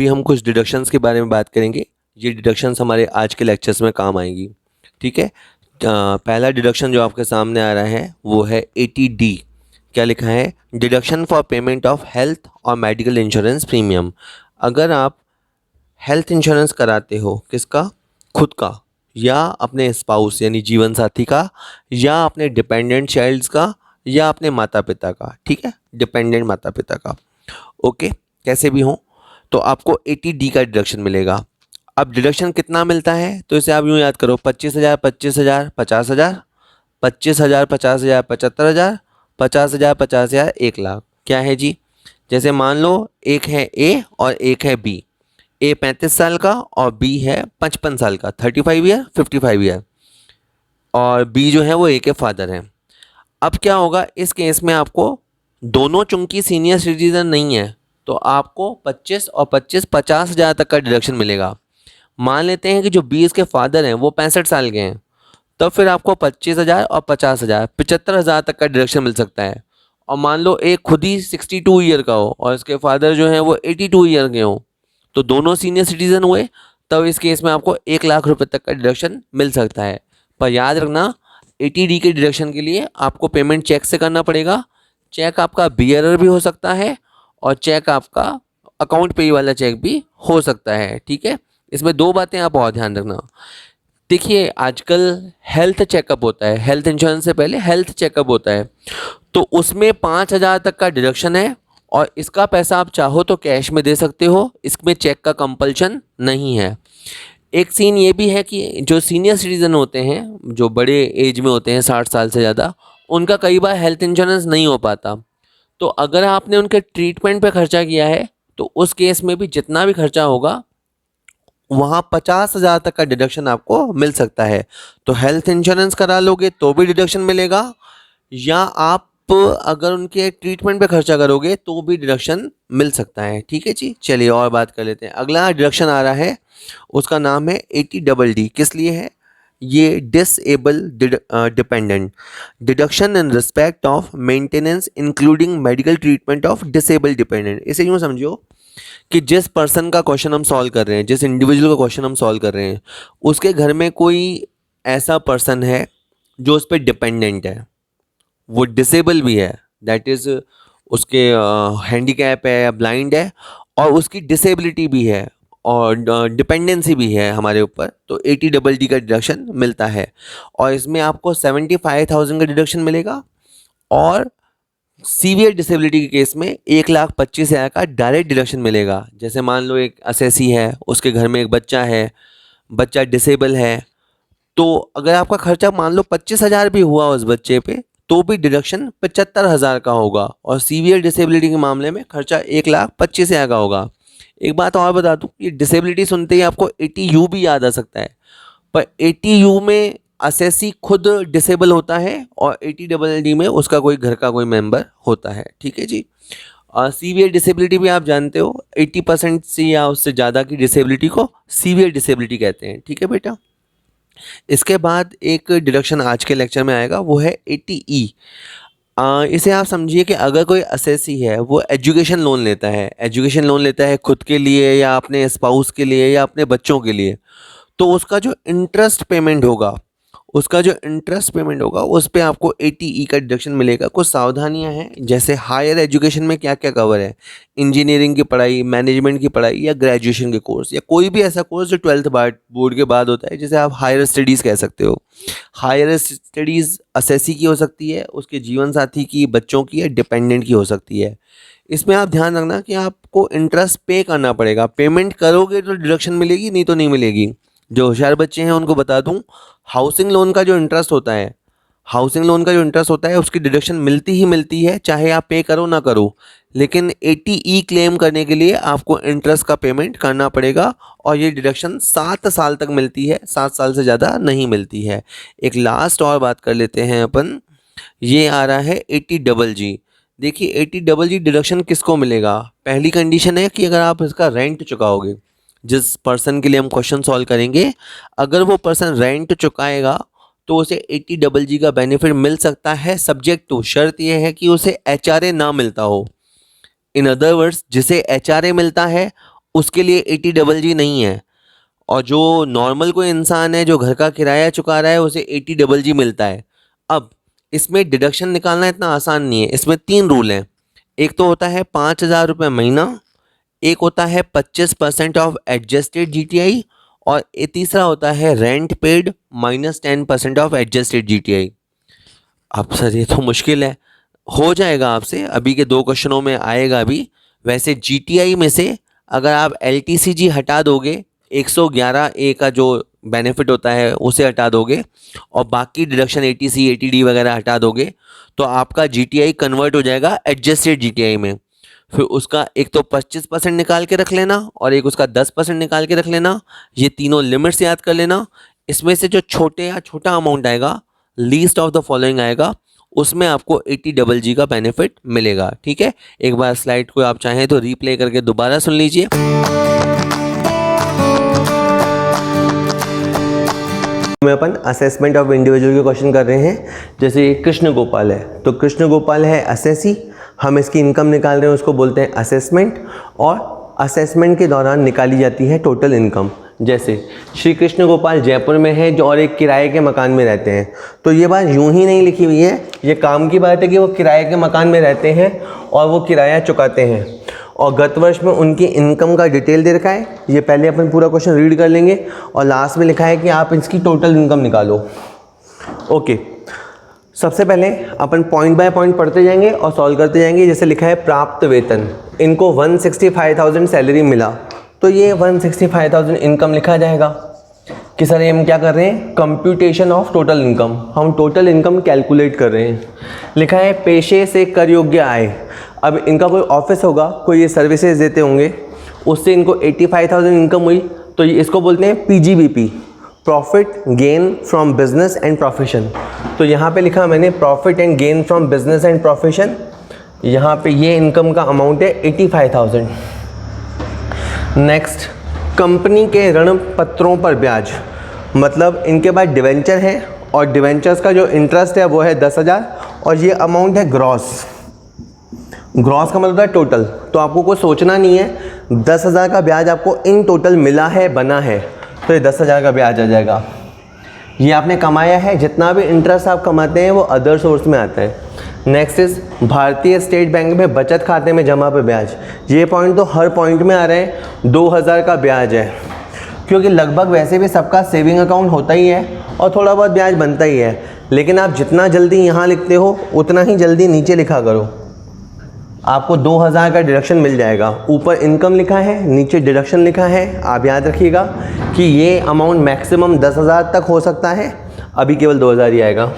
अभी हम कुछ डिडक्शंस के बारे में बात करेंगे। ये डिडक्शंस हमारे आज के लेक्चर्स में काम आएंगी। ठीक है। पहला डिडक्शन जो आपके सामने आ रहा है वो है 80D। क्या लिखा है? Deduction for payment of health और मेडिकल इंश्योरेंस प्रीमियम। अगर आप हेल्थ इंश्योरेंस कराते हो, किसका? खुद का, या अपने स्पाउस यानी जीवन साथी का, या अपने डिपेंडेंट चाइल्ड्स का, या अपने माता पिता का। ठीक है, डिपेंडेंट माता पिता का। ओके, कैसे भी हो तो आपको 80D का डिडक्शन मिलेगा। अब डिडक्शन कितना मिलता है तो इसे आप यूँ याद करो, 25,000, 25,000, 50,000, 25,000, 50,000, 75,000, 50,000, 50,000, 1,00,000। क्या है जी? जैसे मान लो एक है ए और एक है बी। ए 35 साल का और बी है 55 साल का, 35 ईयर, 55 ईयर, और बी जो है वो ए के फादर हैं। अब क्या होगा इस केस में? आपको दोनों चूंकि सीनियर सिटीजन नहीं है तो आपको 25 और 25 50,000 तक का डिडक्शन मिलेगा। मान लेते हैं कि जो 20 के फादर हैं वो 65 साल के हैं, तब फिर आपको 25,000 और 50,000 75,000 तक का डिडक्शन मिल सकता है। और मान लो एक खुद ही 62 ईयर का हो और इसके फादर जो हैं वो 82 ईयर के हों, तो दोनों सीनियर सिटीजन हुए, तब इस केस में आपको 1,00,000 रुपये तक का डिडक्शन मिल सकता है। पर याद रखना 80D के डिडक्शन के लिए आपको पेमेंट चेक से करना पड़ेगा। चेक आपका बियरर भी हो सकता है और चेक आपका अकाउंट पे वाला चेक भी हो सकता है। ठीक है, इसमें दो बातें आप और ध्यान रखना। देखिए आजकल हेल्थ चेकअप होता है, हेल्थ इंश्योरेंस से पहले हेल्थ चेकअप होता है, तो उसमें 5,000 तक का डिडक्शन है और इसका पैसा आप चाहो तो कैश में दे सकते हो, इसमें चेक का कंपल्शन नहीं है। एक सीन ये भी है कि जो सीनियर सिटीज़न होते हैं, जो बड़े एज में होते हैं 60 साल से ज़्यादा, उनका कई बार हेल्थ इंश्योरेंस नहीं हो पाता। तो अगर आपने उनके ट्रीटमेंट पे खर्चा किया है तो उस केस में भी जितना भी खर्चा होगा वहाँ 50,000 तक का डिडक्शन आपको मिल सकता है। तो हेल्थ इंश्योरेंस करा लोगे तो भी डिडक्शन मिलेगा, या आप अगर उनके ट्रीटमेंट पे खर्चा करोगे तो भी डिडक्शन मिल सकता है। ठीक है जी, चलिए और बात कर लेते हैं। अगला डिडक्शन आ रहा है, उसका नाम है 80DD। किस लिए है ये? Disable dependent deduction in respect of maintenance including medical treatment of disable dependent. इसे यूँ समझो कि जिस पर्सन का क्वेश्चन हम सॉल्व कर रहे हैं, जिस इंडिविजुअल का क्वेश्चन हम सॉल्व कर रहे हैं, उसके घर में कोई ऐसा पर्सन है जो उस पर डिपेंडेंट है, वो डिसेबल भी है, दैट इज़ उसके हैंडीकैप है या ब्लाइंड है, और उसकी डिसेबिलिटी भी है और डिपेंडेंसी भी है हमारे ऊपर, तो 80DD का डिडक्शन मिलता है। और इसमें आपको 75,000 का डिडक्शन मिलेगा, और सीवियर डिसेबिलिटी के केस में 1,25,000 का डायरेक्ट डिडक्शन मिलेगा। जैसे मान लो एक असेसी है, उसके घर में एक बच्चा है, बच्चा डिसेबल है, तो अगर आपका खर्चा मान लो 25,000 भी हुआ उस बच्चे पे, तो भी डिडक्शन 75,000 का होगा, और सीवियर डिसेबिलिटी के मामले में खर्चा 1,25,000 का होगा। एक बात और बता दूं, ये डिसेबिलिटी सुनते ही आपको 80U भी याद आ सकता है, पर 80U में असेसी खुद डिसेबल होता है और 80DD में उसका कोई घर का कोई मेंबर होता है। ठीक है जी। सीवियर डिसेबिलिटी भी आप जानते हो, 80% से या उससे ज़्यादा की डिसेबिलिटी को सीवियर डिसेबिलिटी कहते हैं। ठीक है बेटा। इसके बाद एक डिडक्शन आज के लेक्चर में आएगा, वो है 80E। इसे आप समझिए कि अगर कोई असेसी है, वो एजुकेशन लोन लेता है, एजुकेशन लोन लेता है खुद के लिए या अपने स्पाउस के लिए या अपने बच्चों के लिए, तो उसका जो इंटरेस्ट पेमेंट होगा, उस पे आपको 80E का डिडक्शन मिलेगा। कुछ सावधानियां हैं, जैसे हायर एजुकेशन में क्या क्या कवर है, इंजीनियरिंग की पढ़ाई, मैनेजमेंट की पढ़ाई, या ग्रेजुएशन के कोर्स, या कोई भी ऐसा कोर्स जो 12th बोर्ड के बाद होता है, जिसे आप हायर स्टडीज़ कह सकते हो। हायर स्टडीज़ असेसी की हो सकती है, उसके जीवन साथी की, बच्चों की, या डिपेंडेंट की हो सकती है। इसमें आप ध्यान रखना कि आपको इंटरेस्ट पे करना पड़ेगा। पेमेंट करोगे तो डिडक्शन मिलेगी, नहीं तो नहीं मिलेगी। जो होशियार बच्चे हैं उनको बता दूं, हाउसिंग लोन का जो इंटरेस्ट होता है, उसकी डिडक्शन मिलती ही मिलती है, चाहे आप पे करो ना करो। लेकिन 80E क्लेम करने के लिए आपको इंटरेस्ट का पेमेंट करना पड़ेगा, और ये डिडक्शन 7 साल तक मिलती है, 7 साल से ज़्यादा नहीं मिलती है। एक लास्ट और बात कर लेते हैं अपन, ये आ रहा है 80GG। देखिए 80GG डिडक्शन किसको मिलेगा? पहली कंडीशन है कि अगर आप इसका रेंट चुकाओगे, जिस पर्सन के लिए हम क्वेश्चन सॉल्व करेंगे, अगर वो पर्सन रेंट चुकाएगा तो उसे 80GG का बेनिफिट मिल सकता है, सब्जेक्ट टू, शर्त यह है कि उसे HRA ना मिलता हो। इन अदर वर्ड्स, जिसे HRA मिलता है उसके लिए 80GG नहीं है, और जो नॉर्मल कोई इंसान है जो घर का किराया चुका रहा है उसे 80GG मिलता है। अब इसमें डिडक्शन निकालना इतना आसान नहीं है, इसमें 3 रूल हैं। एक तो होता है 5,000 रुपये महीना, एक होता है 25% ऑफ एडजस्टेड जीटीआई, और तीसरा होता है rent paid -10% of adjusted GTI. अब सर ये तो मुश्किल है, हो जाएगा आपसे, अभी के 2 क्वेश्चनों में आएगा भी। वैसे जीटीआई में से अगर आप एलटीसीजी हटा दोगे, 111A का जो बेनिफिट होता है उसे हटा दोगे, और बाकी डिडक्शन एटीसी एटीडी वगैरह हटा दोगे, तो आपका जीटीआई कन्वर्ट हो जाएगा एडजस्टेड जीटीआई में। फिर उसका एक तो 25% निकाल के रख लेना और एक उसका 10% निकाल के रख लेना, ये तीनों लिमिट्स याद कर लेना। इसमें से जो छोटा अमाउंट आएगा, लीस्ट ऑफ द फॉलोइंग आएगा, उसमें आपको 80GG का बेनिफिट मिलेगा। ठीक है, एक बार स्लाइड को आप चाहें तो रीप्ले करके दोबारा सुन लीजिए। में अपन असेसमेंट ऑफ इंडिविजुअल के क्वेश्चन कर रहे हैं। जैसे ये कृष्ण गोपाल है, तो कृष्ण गोपाल है असेसी, हम इसकी इनकम निकाल रहे हैं, उसको बोलते हैं असेसमेंट, और असेसमेंट के दौरान निकाली जाती है टोटल इनकम। जैसे श्री कृष्ण गोपाल जयपुर में है जो, और एक किराए के मकान में रहते हैं, तो ये बात यूं ही नहीं लिखी हुई है, ये काम की बात है कि वो किराए के मकान में रहते हैं और वो किराया चुकाते हैं, और गत वर्ष में उनकी इनकम का डिटेल दे रखा है। ये पहले अपन पूरा क्वेश्चन रीड कर लेंगे, और लास्ट में लिखा है कि आप इसकी टोटल इनकम निकालो। ओके, सबसे पहले अपन पॉइंट बाय पॉइंट पढ़ते जाएंगे और सॉल्व करते जाएंगे। जैसे लिखा है प्राप्त वेतन, इनको 165,000 सैलरी मिला, तो ये 165,000 इनकम लिखा जाएगा कि सर ये हम क्या कर रहे हैं, कंप्यूटेशन ऑफ टोटल इनकम, हम टोटल इनकम कैलकुलेट कर रहे हैं। लिखा है पेशे से कर योग्य आय, अब इनका कोई ऑफिस होगा, कोई ये सर्विसेज देते होंगे, उससे इनको 85,000 इनकम हुई, तो ये इसको बोलते हैं PGBP, profit gain from business and profession. तो यहाँ पे लिखा मैंने profit and gain from business and profession, यहाँ पे ये इनकम का अमाउंट है 85,000। नेक्स्ट, कंपनी के ऋण पत्रों पर ब्याज, मतलब इनके पास डिवेंचर है और डिवेंचर्स का जो इंटरेस्ट है वो है 10,000, और ये अमाउंट है ग्रॉस। ग्रॉस का मतलब है टोटल, तो आपको कुछ सोचना नहीं है, 10,000 का ब्याज आपको इन टोटल मिला है, बना है, तो ये 10,000 का ब्याज आ जाएगा। ये आपने कमाया है, जितना भी इंटरेस्ट आप कमाते हैं वो अदर सोर्स में आता है। नेक्स्ट इज भारतीय स्टेट बैंक में बचत खाते में जमा पे ब्याज, ये पॉइंट तो हर पॉइंट में आ रहे हैं, 2,000 का ब्याज है, क्योंकि लगभग वैसे भी सबका सेविंग अकाउंट होता ही है और थोड़ा बहुत ब्याज बनता ही है, लेकिन आप जितना जल्दी यहाँ लिखते हो उतना ही जल्दी नीचे लिखा करो, आपको 2,000 का डिडक्शन मिल जाएगा। ऊपर इनकम लिखा है, नीचे डिडक्शन लिखा है। आप याद रखिएगा कि ये अमाउंट मैक्सिमम 10,000 तक हो सकता है, अभी केवल 2,000 ही आएगा।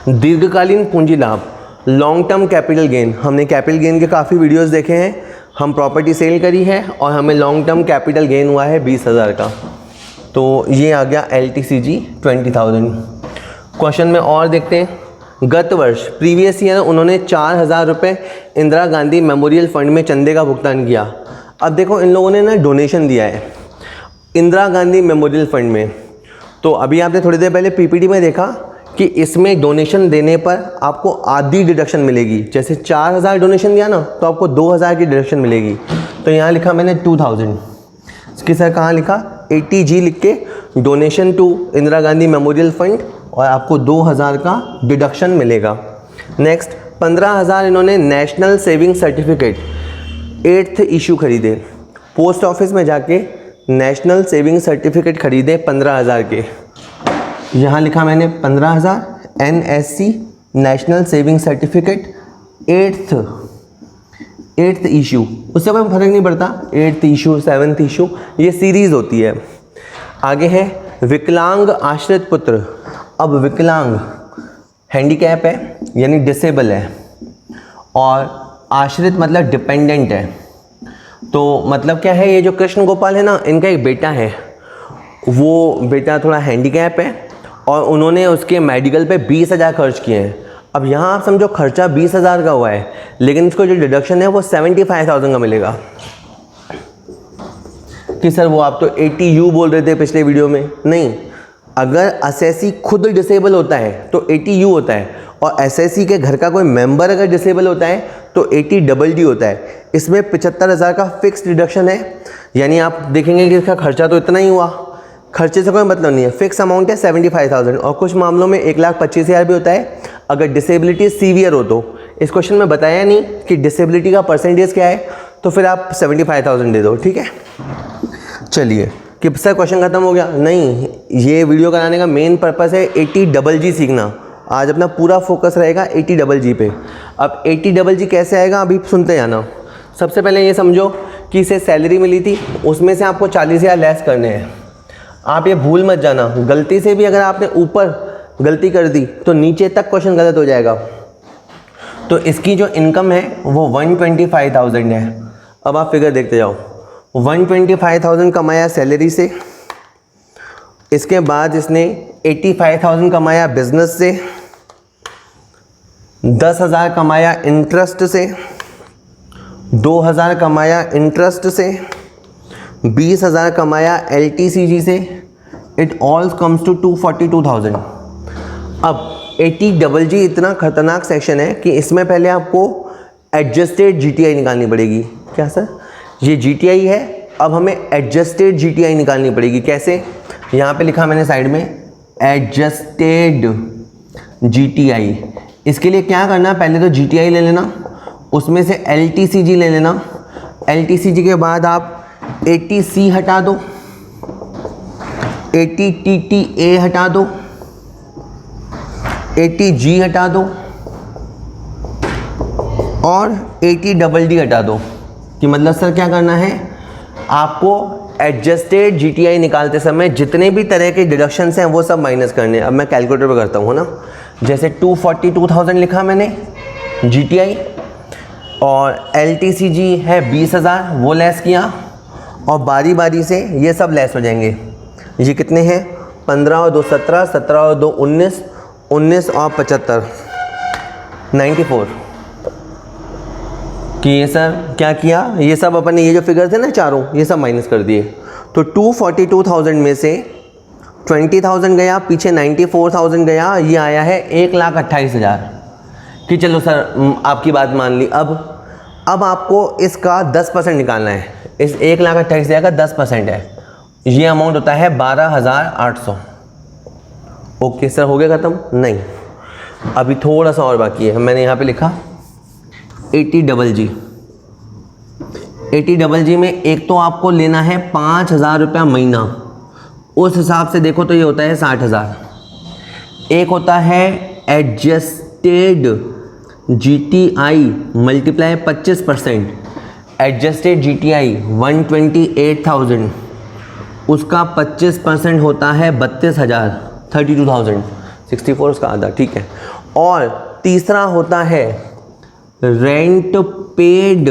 दीर्घकालीन पूंजी लाभ, लॉन्ग टर्म कैपिटल गेन, हमने कैपिटल गेन के काफ़ी वीडियोस देखे हैं, हम प्रॉपर्टी सेल करी है और हमें लॉन्ग टर्म कैपिटल गेन हुआ है 20,000 का, तो ये आ गया LTCG 20,000। क्वेश्चन में और देखते हैं, गत वर्ष प्रीवियस ईयर उन्होंने 4,000 रुपये इंदिरा गांधी मेमोरियल फंड में चंदे का भुगतान किया। अब देखो इन लोगों ने ना डोनेशन दिया है इंदिरा गांधी मेमोरियल फंड में, तो अभी आपने थोड़ी देर पहले PPT में देखा कि इसमें डोनेशन देने पर आपको आधी डिडक्शन मिलेगी। जैसे 4,000 डोनेशन दिया ना, तो आपको 2,000 की डिडक्शन मिलेगी, तो यहाँ लिखा मैंने 2,000। इसकी सर कहाँ लिखा, 80G लिख के donation to Indira Gandhi memorial fund, और आपको 2,000 का डिडक्शन मिलेगा। नेक्स्ट, 15,000 इन्होंने national saving certificate 8th issue खरीदे, पोस्ट ऑफिस में जाके नेशनल सेविंग सर्टिफिकेट खरीदे 15,000 के, यहाँ लिखा मैंने 15,000 NSC national saving certificate 8th issue, उससे कोई फर्क नहीं पड़ता, 8th इशू 7th इशू, ये सीरीज़ होती है। आगे है विकलांग आश्रित पुत्र, अब विकलांग हैंडीकैप है यानी डिसेबल है, और आश्रित मतलब डिपेंडेंट है, तो मतलब क्या है, ये जो कृष्ण गोपाल है ना, इनका एक बेटा है, वो बेटा थोड़ा हैंडीकैप है और उन्होंने उसके मेडिकल पे 20,000 खर्च किए हैं। अब यहाँ आप समझो खर्चा 20,000 का हुआ है, लेकिन इसको जो डिडक्शन है वो 75,000 का मिलेगा। कि सर वो आप तो 80U बोल रहे थे पिछले वीडियो में, नहीं, अगर असेसी खुद डिसेबल होता है तो 80U होता है, और एसएससी के घर का कोई मेंबर अगर डिसेबल होता है तो 80DD होता है। इसमें 75,000 का फिक्स डिडक्शन है, यानी आप देखेंगे कि इसका खर्चा तो इतना ही हुआ, खर्चे से कोई मतलब नहीं है, फिक्स अमाउंट है 75,000। और कुछ मामलों में 1,25,000 भी होता है अगर डिसेबिलिटी सीवियर हो तो। इस क्वेश्चन में बताया नहीं कि डिसेबिलिटी का परसेंटेज क्या है, तो फिर आप 75,000 दे दो, ठीक है। चलिए कि सर क्वेश्चन खत्म हो गया, नहीं, ये वीडियो कराने का मेन पर्पस है 80GG सीखना। आज अपना पूरा फोकस रहेगा 80GG पे। अब 80GG कैसे आएगा अभी सुनते जाना। सबसे पहले ये समझो कि इसे सैलरी मिली थी, उसमें से आपको 40,000 लेस करने हैं। आप ये भूल मत जाना, गलती से भी अगर आपने ऊपर गलती कर दी तो नीचे तक क्वेश्चन गलत हो जाएगा। तो इसकी जो इनकम है वो 125,000 है। अब आप फिगर देखते जाओ, 125,000 कमाया सैलरी से, इसके बाद इसने 85,000 कमाया बिजनेस से, 10,000 कमाया इंटरेस्ट से, 2,000 कमाया इंटरेस्ट से, 20,000 कमाया LTCG से। It all comes to 242,000। अब 80GG इतना खतरनाक सेक्शन है कि इसमें पहले आपको एडजस्टेड GTI निकालनी पड़ेगी। क्या सर, ये GTI है, अब हमें एडजस्टेड GTI निकालनी पड़ेगी। कैसे, यहाँ पे लिखा मैंने साइड में एडजस्टेड GTI। इसके लिए क्या करना, पहले तो GTI ले लेना, उसमें से LTCG ले लेना। LTCG के बाद आप 80C हटा दो, 80TTA हटा दो, 80G हटा दो और 80DD हटा दो। कि मतलब सर क्या करना है, आपको एडजस्टेड GTI निकालते समय जितने भी तरह के डिडक्शंस हैं वो सब माइनस करने हैं। अब मैं कैलकुलेटर पे करता हूँ ना, जैसे 242,000 लिखा मैंने GTI, और LTCG है 20,000, वो लेस किया, और बारी बारी से ये सब लेस हो जाएंगे। ये कितने हैं, 15 और 2 17, 17 और 2 19, 19 और 75, 94। कि ये सर क्या किया, ये सब अपने ये जो फिगर थे ना चारों, ये सब माइनस कर दिए। तो 242,000 में से 20,000 गया, पीछे 94,000 गया, ये आया है 1,28,000। कि चलो सर आपकी बात मान ली। अब आपको इसका 10% निकालना है। इस 1,28,000 का 10% है, ये अमाउंट होता है 12,800। ओके सर, हो गया ख़त्म? नहीं, अभी थोड़ा सा और बाकी है। मैंने यहाँ पे लिखा 80GG। 80GG में एक तो आपको लेना है 5,000 रुपया महीना, उस हिसाब से देखो तो ये होता है 60,000। एक होता है adjusted GTI multiply 25%। Adjusted GTI 128,000, उसका 25% होता है 32,000, 32,000, 64 उसका आधा, ठीक है। और तीसरा होता है rent paid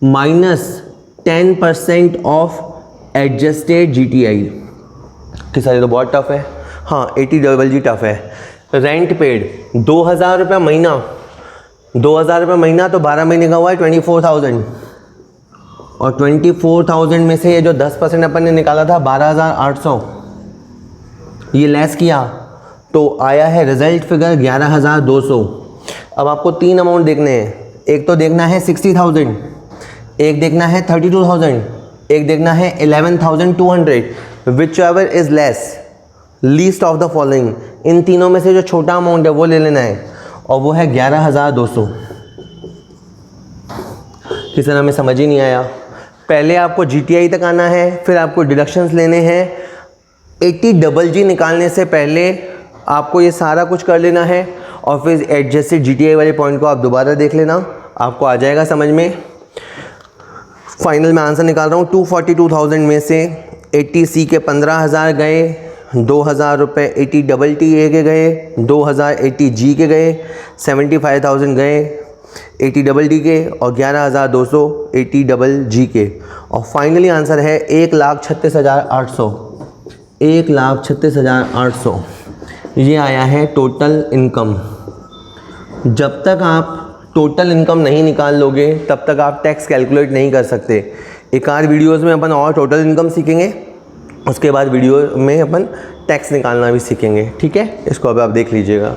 minus 10% of adjusted GTI। कि सर ये तो बहुत टफ है। हाँ, 80GG टफ है। रेंट पेड 2,000 रुपया महीना, 2,000 रुपये महीना तो 12 महीने का हुआ है 24,000, और 24,000 में से ये जो 10% अपन ने निकाला था 12,800, ये लेस किया तो आया है रिजल्ट फिगर 11,200। अब आपको 3 अमाउंट देखने हैं, एक तो देखना है 60,000, एक देखना है 32,000, एक देखना है 11,200। Whichever is less, least of the following. इन तीनों में से जो छोटा अमाउंट है वो ले लेना है, और वो है 11,200। किसी हमें समझ ही नहीं आया। पहले आपको GTI तक आना है, फिर आपको डिडक्शंस लेने हैं। 80GG निकालने से पहले आपको ये सारा कुछ कर लेना है, और फिर एडजस्टेड GTI वाले पॉइंट को आप दोबारा देख लेना, आपको आ जाएगा समझ में। फाइनल में आंसर निकाल रहा हूँ। 242,000 में से 80C के 15,000 गए, 2,000 रुपये 80TTA के गए, 2,000 80G के गए, 75,000 गए 80DD के, और 11,200 80GG के, और फाइनली आंसर है 1,36,800। 1,36,800 ये आया है टोटल इनकम। जब तक आप टोटल इनकम नहीं निकाल लोगे तब तक आप टैक्स कैलकुलेट नहीं कर सकते। एक आध वीडियोज़ में अपन और टोटल इनकम सीखेंगे, उसके बाद वीडियो में अपन टैक्स निकालना भी सीखेंगे, ठीक है। इसको अब आप देख लीजिएगा।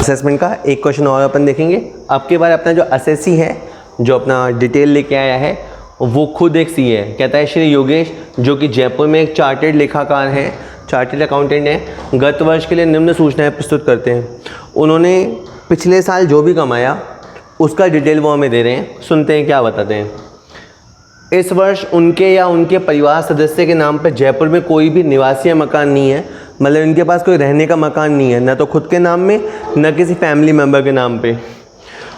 असेसमेंट का एक क्वेश्चन और अपन देखेंगे। अब के बाद अपना जो असेसी है, जो अपना डिटेल लेके आया है, वो खुद एक सीए है। कहता है श्री योगेश, जो कि जयपुर में एक चार्टेड लेखाकार हैं, चार्टेड अकाउंटेंट हैं, गत वर्ष के लिए निम्न सूचनाएं प्रस्तुत करते हैं। उन्होंने पिछले साल जो भी कमाया उसका डिटेल वो हमें दे रहे हैं। सुनते हैं क्या बताते हैं। इस वर्ष उनके या उनके परिवार सदस्य के नाम पर जयपुर में कोई भी निवासी या मकान नहीं है, मतलब इनके पास कोई रहने का मकान नहीं है, न तो खुद के नाम में न किसी फैमिली मेम्बर के नाम पे।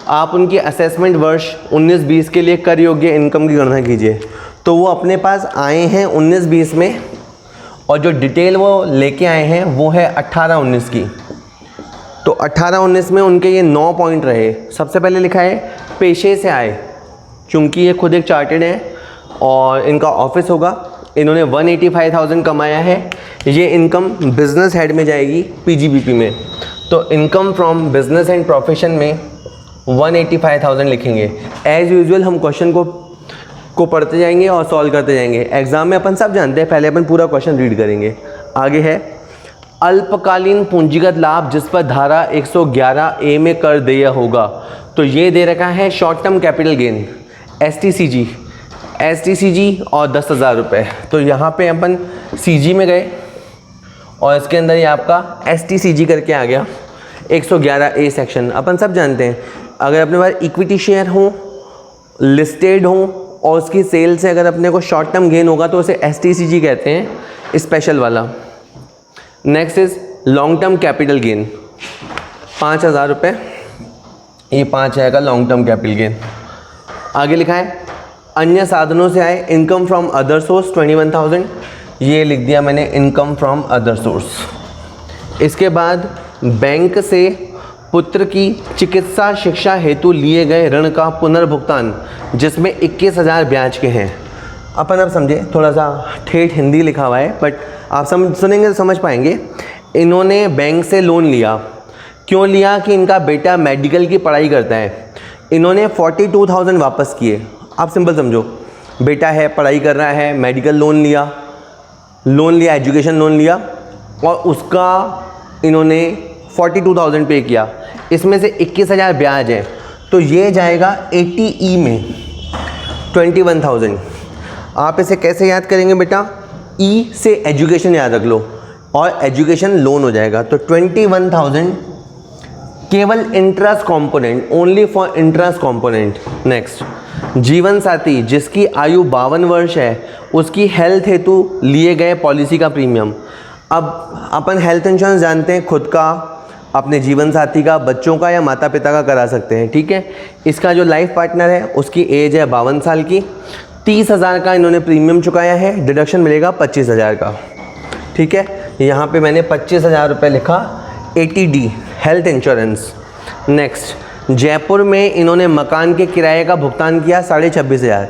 आप उनकी असेसमेंट वर्ष 19-20 के लिए कर योग्य इनकम की गणना कीजिए। तो वो अपने पास आए हैं 19-20 में, और जो डिटेल वो लेके आए हैं वो है 18-19 की। तो 18-19 में उनके ये 9 पॉइंट रहे। सबसे पहले लिखा है पेशे से आए, चूँकि ये खुद एक चार्टेड है और इनका ऑफिस होगा। इन्होंने 185,000 कमाया है। ये इनकम बिजनेस हेड में जाएगी पीजीबीपी में। तो income from business and profession में 185,000 लिखेंगे। एज़ यूजुअल हम क्वेश्चन को पढ़ते जाएंगे और सॉल्व करते जाएंगे। एग्जाम में अपन सब जानते हैं, पहले अपन पूरा क्वेश्चन रीड करेंगे। आगे है अल्पकालीन पूंजीगत लाभ जिस पर धारा 111A में कर देय होगा। तो ये दे रखा है short term capital gain, STCG और 10,000 रुपये। तो यहाँ पे अपन सीजी में गए और इसके अंदर ये आपका एसटीसीजी करके आ गया। 111A सेक्शन अपन सब जानते हैं, अगर अपने पास इक्विटी शेयर हो, लिस्टेड हो और उसकी सेल से अगर अपने को शॉर्ट टर्म गेन होगा तो उसे एसटीसीजी कहते हैं, स्पेशल वाला। Next is long term capital gain, 5,000 रुपये, ये 5 आएगा लॉन्ग टर्म कैपिटल गेन। आगे लिखा है अन्य साधनों से आए इनकम फ्रॉम अदर सोर्स 21,000, ये लिख दिया मैंने इनकम फ्रॉम अदर सोर्स। इसके बाद बैंक से पुत्र की चिकित्सा शिक्षा हेतु लिए गए ऋण का पुनर्भुगतान जिसमें 21,000 ब्याज के हैं। अपन अब समझे, थोड़ा सा ठेठ हिंदी लिखा हुआ है बट आप सुनेंगे तो समझ पाएंगे। इन्होंने बैंक से लोन लिया, क्यों लिया कि इनका बेटा मेडिकल की पढ़ाई करता है। इन्होंने 42,000 वापस किए। आप सिंपल समझो, बेटा है, पढ़ाई कर रहा है, मेडिकल लोन लिया, एजुकेशन लोन लिया और उसका इन्होंने 42,000 पे किया। इसमें से 21,000 ब्याज है, तो ये जाएगा 80E में 21,000। आप इसे कैसे याद करेंगे बेटा, E से एजुकेशन याद रख लो और एजुकेशन लोन हो जाएगा। तो 21,000 केवल interest component, only for interest component. Next, जीवन साथी जिसकी आयु 52 वर्ष है, उसकी हेल्थ हेतु लिए गए पॉलिसी का प्रीमियम। अब अपन हेल्थ इंश्योरेंस जानते हैं, खुद का, अपने जीवन साथी का, बच्चों का या माता पिता का करा सकते हैं, ठीक है। इसका जो लाइफ पार्टनर है उसकी एज है 52 साल की। 30,000 का इन्होंने प्रीमियम चुकाया है, डिडक्शन मिलेगा 25,000 का, ठीक है। यहाँ पे मैंने 25,000 रुपये लिखा, 80D health insurance. Next, Jaipur में इन्होंने मकान के किराए का भुगतान किया 26,500।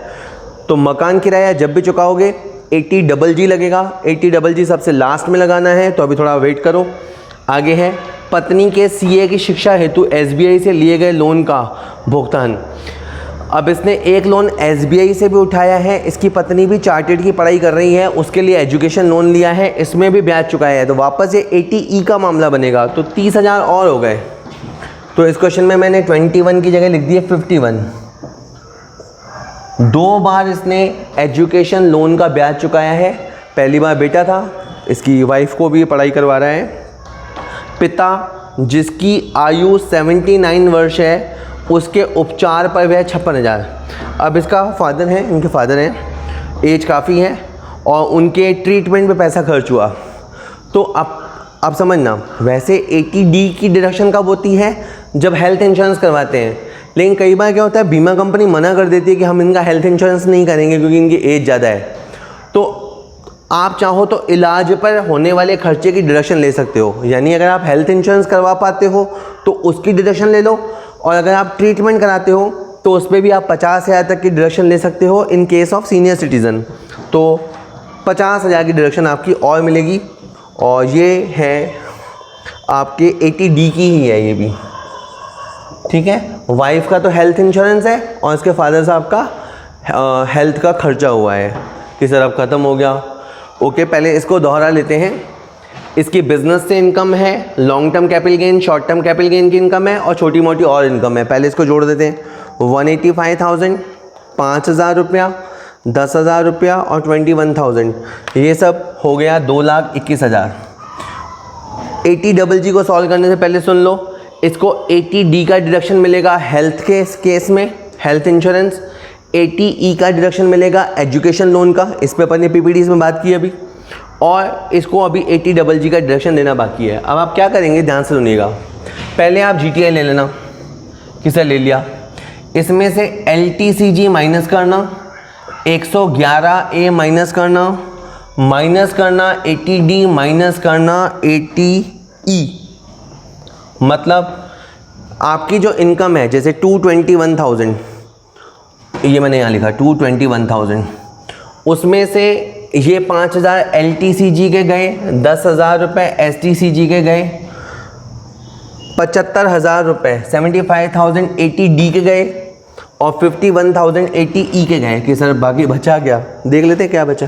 तो मकान किराया जब भी चुकाओगे 80GG लगेगा। 80GG सबसे लास्ट में लगाना है, तो अभी थोड़ा वेट करो। आगे है पत्नी के सीए की शिक्षा हेतु एसबीआई से लिए गए लोन का भुगतान। अब इसने एक लोन एसबीआई से भी उठाया है, इसकी पत्नी भी चार्टेड की पढ़ाई कर रही है, उसके लिए एजुकेशन लोन लिया है, इसमें भी ब्याज चुकाया है, तो वापस ये 80E का मामला बनेगा। तो 30,000 और हो गए। तो इस क्वेश्चन में मैंने 21 की जगह लिख दिए 51। 2 बार इसने एजुकेशन लोन का ब्याज चुकाया है। पहली बार बेटा था, इसकी वाइफ को भी पढ़ाई करवा रहा है। पिता जिसकी आयु 79 वर्ष है, उसके उपचार पर वह 56,000। अब इसका फादर है, इनके फादर हैं, एज काफ़ी है और उनके ट्रीटमेंट पे पैसा खर्च हुआ। तो अब समझना, वैसे 80D की डिडक्शन कब होती है, जब हेल्थ इंश्योरेंस करवाते हैं। लेकिन कई बार क्या होता है, बीमा कंपनी मना कर देती है कि हम इनका हेल्थ इंश्योरेंस नहीं करेंगे क्योंकि इनकी एज ज़्यादा है। तो आप चाहो तो इलाज पर होने वाले खर्चे की डिडक्शन ले सकते हो। यानी अगर आप हेल्थ इंश्योरेंस करवा पाते हो तो उसकी डिडक्शन ले लो, और अगर आप ट्रीटमेंट कराते हो तो उस पर भी आप 50,000 तक की डिडक्शन ले सकते हो in case of senior citizen. तो 50,000 की डिडक्शन आपकी और मिलेगी। और ये है आपके 80D की ही है ये भी, ठीक है। वाइफ का तो हेल्थ इंश्योरेंस है और इसके फादर साहब का हेल्थ का खर्चा हुआ है कि सर अब ख़त्म हो गया। ओके, पहले इसको दोहरा लेते हैं। इसकी बिजनेस से इनकम है, long term capital gain, short term capital gain की इनकम है और छोटी मोटी और इनकम है। पहले इसको जोड़ देते हैं। 185,000, 5,000 रुपया, 10,000 रुपया और 21,000, ये सब हो गया 2,21,000। 80GG को सॉल्व करने से पहले सुन लो, इसको 80D का डिडक्शन मिलेगा हेल्थ के केस में, हेल्थ इंश्योरेंस। 80E का डिडक्शन मिलेगा एजुकेशन लोन का, इस पे अपन ने PPTs में बात की अभी, और इसको अभी 80GG का डिडक्शन देना बाकी है। अब आप क्या करेंगे, ध्यान से सुनिएगा। पहले आप GTI ले लेना, किसे ले लिया, इसमें से LTCG माइनस करना, 111A माइनस करना 80D माइनस करना 80E। मतलब आपकी जो इनकम है, जैसे 221,000, ये मैंने यहाँ लिखा 221,000, उसमें से ये 5,000 LTCG के गए, 10,000 रुपये STCG के गए, 75,000 रुपये 75,000 80D के गए और 51,000 80E के गए। कि सर बाकी बचा क्या, देख लेते क्या बचा।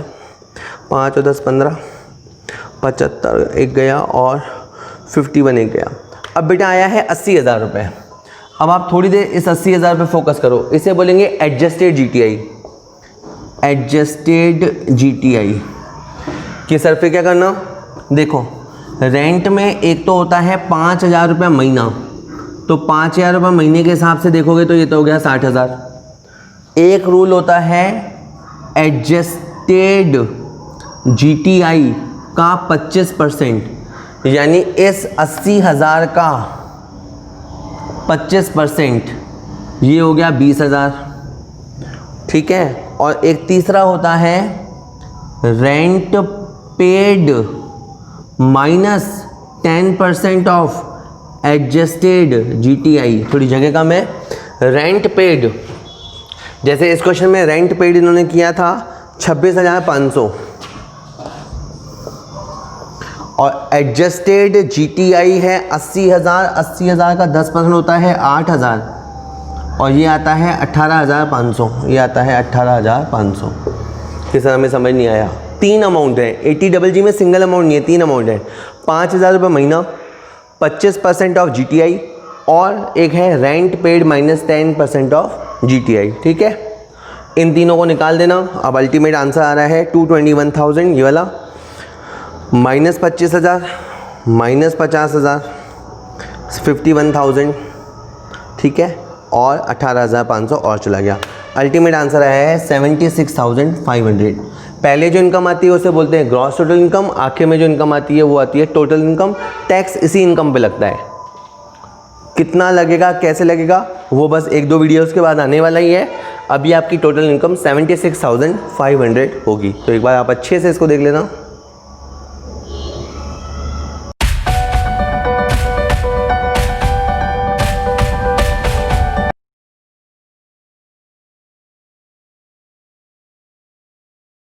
5 और 10 15, 75 एक गया और 51 एक गया। अब बेटा आया है 80,000 रुपये। अब आप थोड़ी देर इस 80,000 पे फोकस करो, इसे बोलेंगे एडजस्टेड GTI। एडजस्टेड GTI कि सर फिर क्या करना, देखो रेंट में एक तो होता है 5,000 रुपये महीना, तो 5,000 रुपये महीने के हिसाब से देखोगे तो ये तो हो गया 60,000। एक रूल होता है एडजस्टेड GTI का 25%, यानी इस 80,000 का 25%, ये हो गया 20,000, ठीक है। और एक तीसरा होता है rent paid minus 10% of adjusted GTI। थोड़ी जगह कम है। रेंट पेड, जैसे इस क्वेश्चन में रेंट पेड इन्होंने किया था 26,500 और एडजस्टेड GTI है 80,000। 80,000 का 10% होता है 8,000 और ये आता है 18,500। ये आता है 18,500। कि सर हमें समझ नहीं आया। 3 अमाउंट है 80GG में, सिंगल अमाउंट नहीं है, 3 अमाउंट है। 5,000 रुपये महीना, 25% ऑफ GTI और एक है rent paid minus 10% of GTI, ठीक है। इन तीनों को निकाल देना। अब अल्टीमेट आंसर आ रहा है 221,000 ये वाला, माइनस 25,000 माइनस 50,000 51,000, ठीक है, और 18,500 और चला गया। अल्टीमेट आंसर आया है 76,500। पहले जो इनकम आती है उसे बोलते हैं ग्रॉस टोटल इनकम, आखिर में जो इनकम आती है वो आती है टोटल इनकम। टैक्स इसी इनकम पे लगता है। कितना लगेगा, कैसे लगेगा, वो बस 1-2 वीडियोस के बाद आने वाला ही है। अभी आपकी टोटल इनकम 76,500 होगी। तो एक बार आप अच्छे से इसको देख लेना।